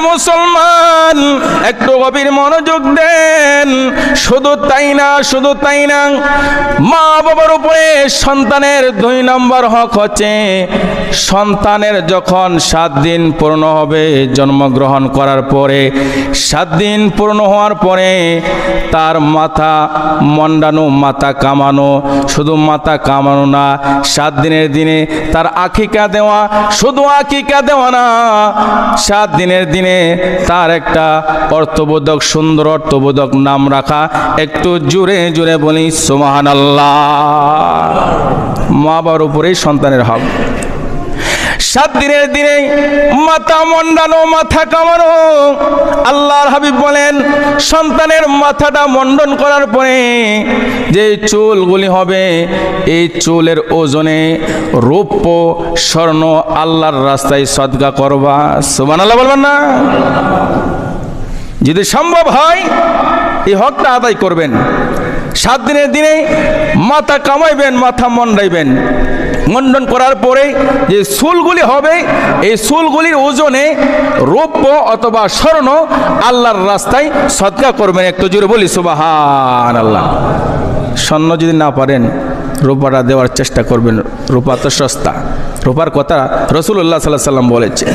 মুসলমান, একটু গভীর মনোযোগ দেন। শুধু তাই না, মা বাবার উপরে সন্তানের 2 নম্বর হক হচ্ছে, সন্তানের যখন 7 দিন পূর্ণ হবে জন্মগ্রহণ করার পরে, 7 দিন পূর্ণ হওয়ার পরে তার মাথা মন্ডানো, মাথা কামানো, শুধু মাথা কামানো না, 7 দিনের দিনে তার আকিকা দেওয়া, শুধু আকিকা দেওয়া না, 7 দিনের দিনে তার একটা অর্থবোধক, সুন্দর অর্থবোধক নাম রাখা। একটু জোরে জোরে বলি সুবহানাল্লাহ। মা বাবার উপরেই সন্তানের হক। 7 দিনের দিনে মাথা মন্ডানো, মাথা কামানো। আল্লাহর হাবিব বলেন, সন্তানের মাথাটা মন্ডন করার পরে যে চুলগুলি হবে, এই চুলের ওজনে রৌপ্য স্বর্ণ আল্লাহর রাস্তায় সদকা করবা। সুবহানাল্লাহ বলবেন না? যদি সম্ভব হয় এই হকটা আদায় করবেন। 7 দিনের দিনে মাথা কামাইবেন, মাথা মন্ডাইবেন। মন্ডন করার পরে যে চুলগুলি হবে, এই চুলগুলির ওজনে রৌপ্য অথবা স্বর্ণ আল্লাহর রাস্তায় সদকা করবেন। একটু জোরে বলি সুবহানাল্লাহ। স্বর্ণ যদি না পারেন, রূপাটা দেওয়ার চেষ্টা করবেন। রূপা তো সস্তা। রূপার কথা রাসূলুল্লাহ সাল্লাল্লাহু আলাইহি ওয়াসাল্লাম বলেছে।